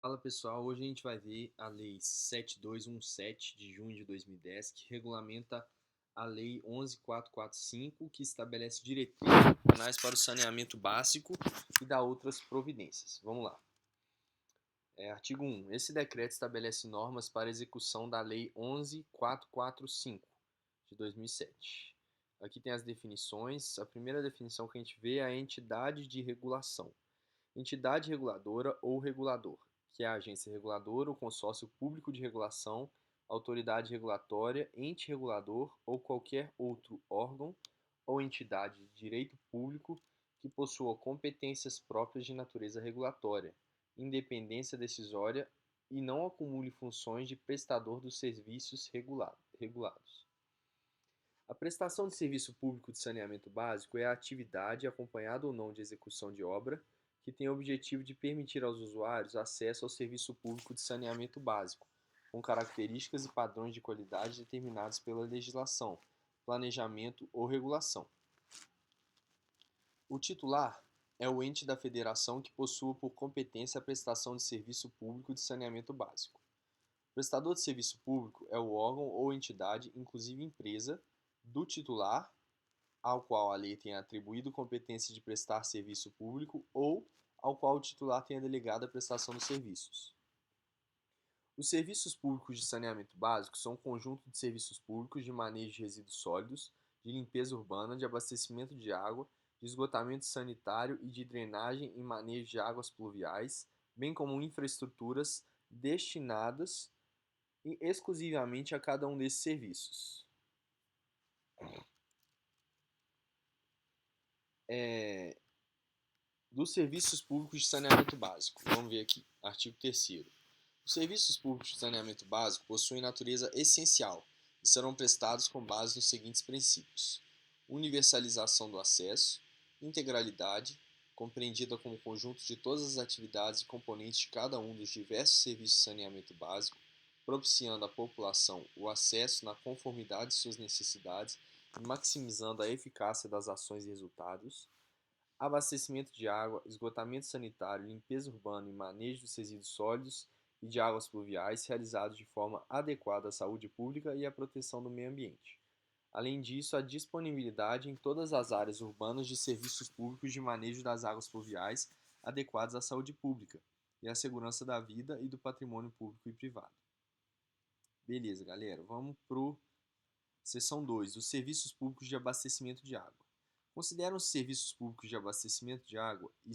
Fala pessoal, hoje a gente vai ver a Lei 7217 de junho de 2010, que regulamenta a Lei 11445, que estabelece diretrizes nacionais para o saneamento básico e dá outras providências. Vamos lá. Artigo 1. Esse decreto estabelece normas para a execução da Lei 11445 de 2007. Aqui tem as definições. A primeira definição que a gente vê é a entidade de regulação. Entidade reguladora ou regulador, que é a agência reguladora, o consórcio público de regulação, autoridade regulatória, ente regulador ou qualquer outro órgão ou entidade de direito público que possua competências próprias de natureza regulatória, independência decisória e não acumule funções de prestador dos serviços regulados. A prestação de serviço público de saneamento básico é a atividade, acompanhada ou não de execução de obra, que tem o objetivo de permitir aos usuários acesso ao serviço público de saneamento básico, com características e padrões de qualidade determinados pela legislação, planejamento ou regulação. O titular é o ente da federação que possua por competência a prestação de serviço público de saneamento básico. O prestador de serviço público é o órgão ou entidade, inclusive empresa, do titular, ao qual a lei tenha atribuído competência de prestar serviço público ou ao qual o titular tenha delegado a prestação dos serviços. Os serviços públicos de saneamento básico são um conjunto de serviços públicos de manejo de resíduos sólidos, de limpeza urbana, de abastecimento de água, de esgotamento sanitário e de drenagem e manejo de águas pluviais, bem como infraestruturas destinadas exclusivamente a cada um desses serviços. Dos serviços públicos de saneamento básico. Vamos ver aqui, artigo 3º. Os serviços públicos de saneamento básico possuem natureza essencial e serão prestados com base nos seguintes princípios: universalização do acesso, integralidade, compreendida como conjunto de todas as atividades e componentes de cada um dos diversos serviços de saneamento básico, propiciando à população o acesso na conformidade de suas necessidades e maximizando a eficácia das ações e resultados; abastecimento de água, esgotamento sanitário, limpeza urbana e manejo dos resíduos sólidos e de águas pluviais realizados de forma adequada à saúde pública e à proteção do meio ambiente. Além disso, a disponibilidade em todas as áreas urbanas de serviços públicos de manejo das águas pluviais adequados à saúde pública e à segurança da vida e do patrimônio público e privado. Beleza, galera, vamos para a seção 2, os serviços públicos de abastecimento de água. Consideram-se serviços públicos de abastecimento de água e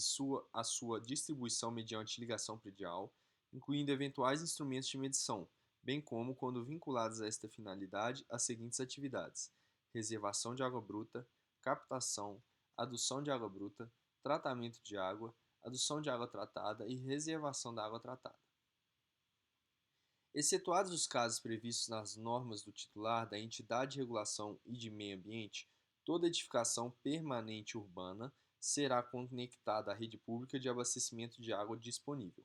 a sua distribuição mediante ligação predial, incluindo eventuais instrumentos de medição, bem como, quando vinculados a esta finalidade, as seguintes atividades: reservação de água bruta, captação, adução de água bruta, tratamento de água, adução de água tratada e reservação da água tratada. Excetuados os casos previstos nas normas do titular da entidade de regulação e de meio ambiente, toda edificação permanente urbana será conectada à rede pública de abastecimento de água disponível.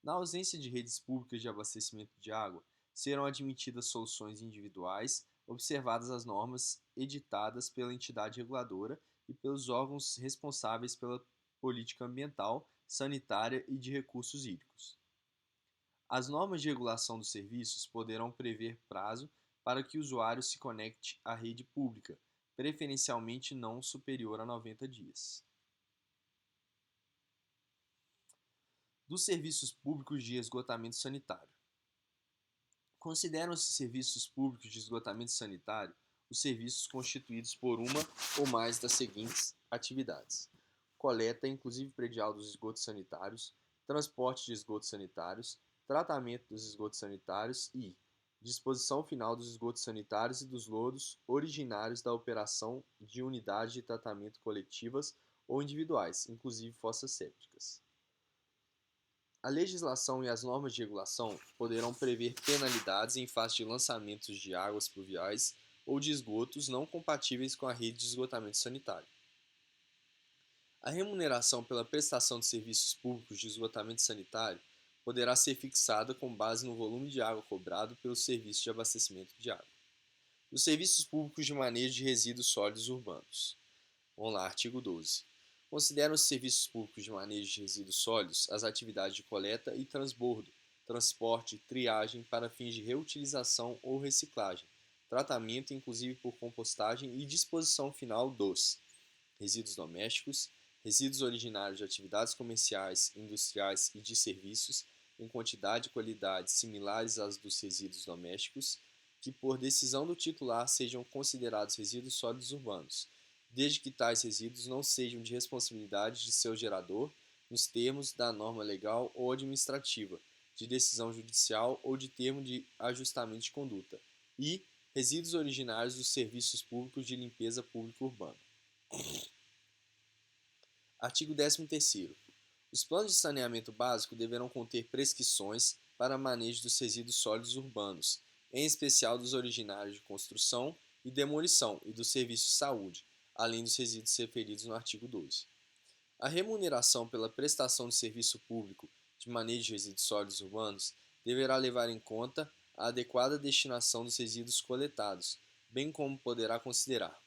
Na ausência de redes públicas de abastecimento de água, serão admitidas soluções individuais, observadas as normas editadas pela entidade reguladora e pelos órgãos responsáveis pela política ambiental, sanitária e de recursos hídricos. As normas de regulação dos serviços poderão prever prazo para que o usuário se conecte à rede pública, preferencialmente não superior a 90 dias. Dos serviços públicos de esgotamento sanitário. Consideram-se serviços públicos de esgotamento sanitário os serviços constituídos por uma ou mais das seguintes atividades: coleta, inclusive predial, dos esgotos sanitários, transporte de esgotos sanitários, tratamento dos esgotos sanitários e disposição final dos esgotos sanitários e dos lodos originários da operação de unidades de tratamento coletivas ou individuais, inclusive fossas sépticas. A legislação e as normas de regulação poderão prever penalidades em face de lançamentos de águas pluviais ou de esgotos não compatíveis com a rede de esgotamento sanitário. A remuneração pela prestação de serviços públicos de esgotamento sanitário poderá ser fixada com base no volume de água cobrado pelo serviço de abastecimento de água. Os serviços públicos de manejo de resíduos sólidos urbanos. Vamos lá, artigo 12. Consideram os serviços públicos de manejo de resíduos sólidos as atividades de coleta e transbordo, transporte, triagem para fins de reutilização ou reciclagem, tratamento inclusive por compostagem e disposição final dos resíduos domésticos, resíduos originários de atividades comerciais, industriais e de serviços, em quantidade e qualidade similares às dos resíduos domésticos, que por decisão do titular sejam considerados resíduos sólidos urbanos, desde que tais resíduos não sejam de responsabilidade de seu gerador, nos termos da norma legal ou administrativa, de decisão judicial ou de termo de ajustamento de conduta, e resíduos originários dos serviços públicos de limpeza pública urbana. Artigo 13º. Os planos de saneamento básico deverão conter prescrições para manejo dos resíduos sólidos urbanos, em especial dos originários de construção e demolição e dos serviços de saúde, além dos resíduos referidos no artigo 12. A remuneração pela prestação de serviço público de manejo de resíduos sólidos urbanos deverá levar em conta a adequada destinação dos resíduos coletados, bem como poderá considerar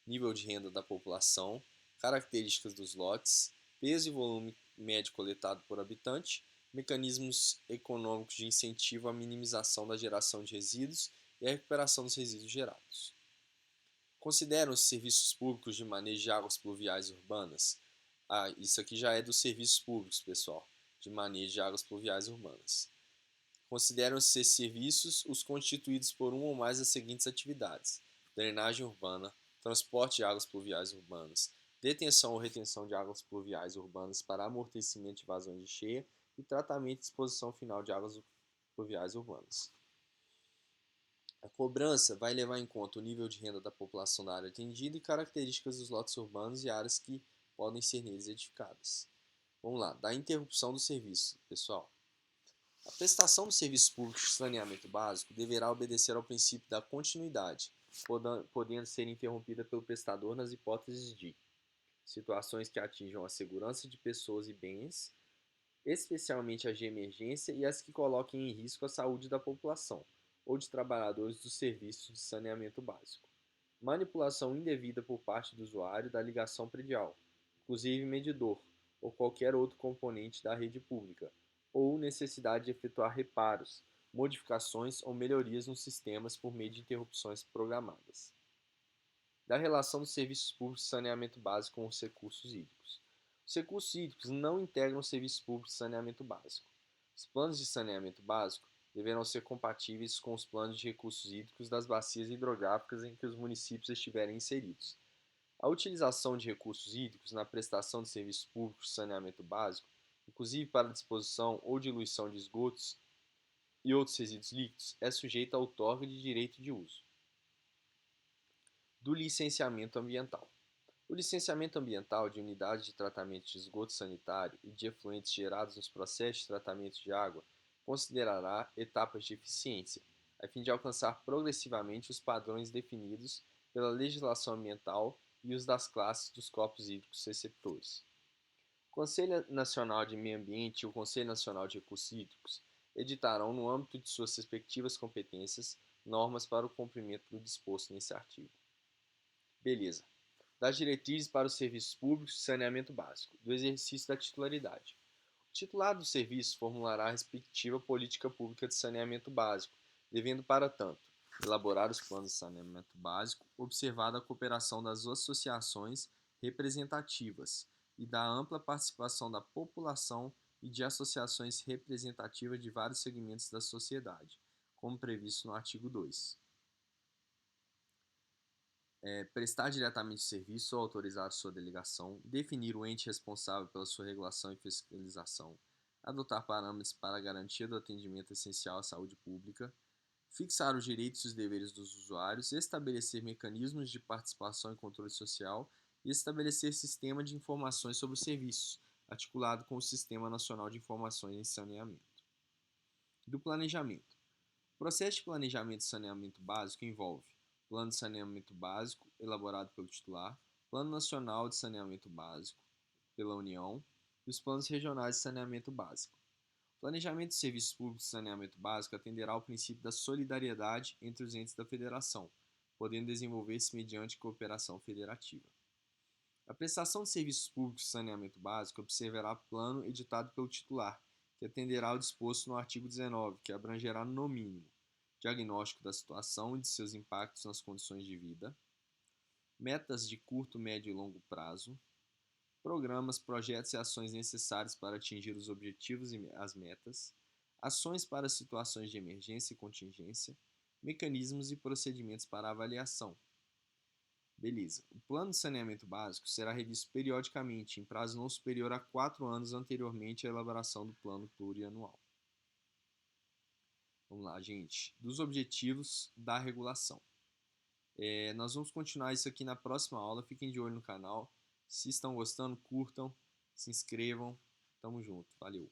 nível de renda da população, características dos lotes, peso e volume médio coletado por habitante, mecanismos econômicos de incentivo à minimização da geração de resíduos e à recuperação dos resíduos gerados. Consideram os serviços públicos de manejo de águas pluviais urbanas. Isso aqui já é dos serviços públicos, pessoal, de manejo de águas pluviais urbanas. Consideram-se esses serviços os constituídos por uma ou mais das seguintes atividades: drenagem urbana, transporte de águas pluviais urbanas, detenção ou retenção de águas pluviais urbanas para amortecimento de vazões de cheia e tratamento e disposição final de águas pluviais urbanas. A cobrança vai levar em conta o nível de renda da população da área atendida e características dos lotes urbanos e áreas que podem ser neles edificadas. Vamos lá, da interrupção do serviço, pessoal. A prestação dos serviços públicos de saneamento básico deverá obedecer ao princípio da continuidade, podendo ser interrompida pelo prestador nas hipóteses de situações que atinjam a segurança de pessoas e bens, especialmente as de emergência e as que coloquem em risco a saúde da população ou de trabalhadores dos serviços de saneamento básico. Manipulação indevida por parte do usuário da ligação predial, inclusive medidor, ou qualquer outro componente da rede pública, ou necessidade de efetuar reparos, modificações ou melhorias nos sistemas por meio de interrupções programadas. Da relação dos serviços públicos de saneamento básico com os recursos hídricos. Os recursos hídricos não integram os serviços públicos de saneamento básico. Os planos de saneamento básico deverão ser compatíveis com os planos de recursos hídricos das bacias hidrográficas em que os municípios estiverem inseridos. A utilização de recursos hídricos na prestação de serviços públicos de saneamento básico, inclusive para disposição ou diluição de esgotos e outros resíduos líquidos, é sujeita à outorga de direito de uso. Do licenciamento ambiental. O licenciamento ambiental de unidades de tratamento de esgoto sanitário e de efluentes gerados nos processos de tratamento de água considerará etapas de eficiência, a fim de alcançar progressivamente os padrões definidos pela legislação ambiental e os das classes dos corpos hídricos receptores. O Conselho Nacional de Meio Ambiente e o Conselho Nacional de Recursos Hídricos editarão, no âmbito de suas respectivas competências, normas para o cumprimento do disposto nesse artigo. Beleza. Das diretrizes para os serviços públicos de saneamento básico, do exercício da titularidade. O titular do serviço formulará a respectiva política pública de saneamento básico, devendo, para tanto, elaborar os planos de saneamento básico, observada a cooperação das associações representativas e da ampla participação da população e de associações representativas de vários segmentos da sociedade, como previsto no artigo 2. Prestar diretamente serviço ou autorizar sua delegação, definir o ente responsável pela sua regulação e fiscalização, adotar parâmetros para a garantia do atendimento essencial à saúde pública, fixar os direitos e os deveres dos usuários, estabelecer mecanismos de participação e controle social e estabelecer sistema de informações sobre os serviços, articulado com o Sistema Nacional de Informações em Saneamento. Do planejamento. O processo de planejamento e saneamento básico envolve Plano de Saneamento Básico, elaborado pelo titular, Plano Nacional de Saneamento Básico, pela União, e os Planos Regionais de Saneamento Básico. O planejamento de serviços públicos de saneamento básico atenderá ao princípio da solidariedade entre os entes da federação, podendo desenvolver-se mediante cooperação federativa. A prestação de serviços públicos de saneamento básico observará plano editado pelo titular, que atenderá ao disposto no artigo 19, que abrangerá, no mínimo, diagnóstico da situação e de seus impactos nas condições de vida, metas de curto, médio e longo prazo, programas, projetos e ações necessários para atingir os objetivos e as metas, ações para situações de emergência e contingência, mecanismos e procedimentos para avaliação. Beleza. O plano de saneamento básico será revisto periodicamente, em prazo não superior a 4 anos anteriormente à elaboração do plano plurianual. Vamos lá, gente. Dos objetivos da regulação. Nós vamos continuar isso aqui na próxima aula. Fiquem de olho no canal. Se estão gostando, curtam, se inscrevam. Tamo junto. Valeu.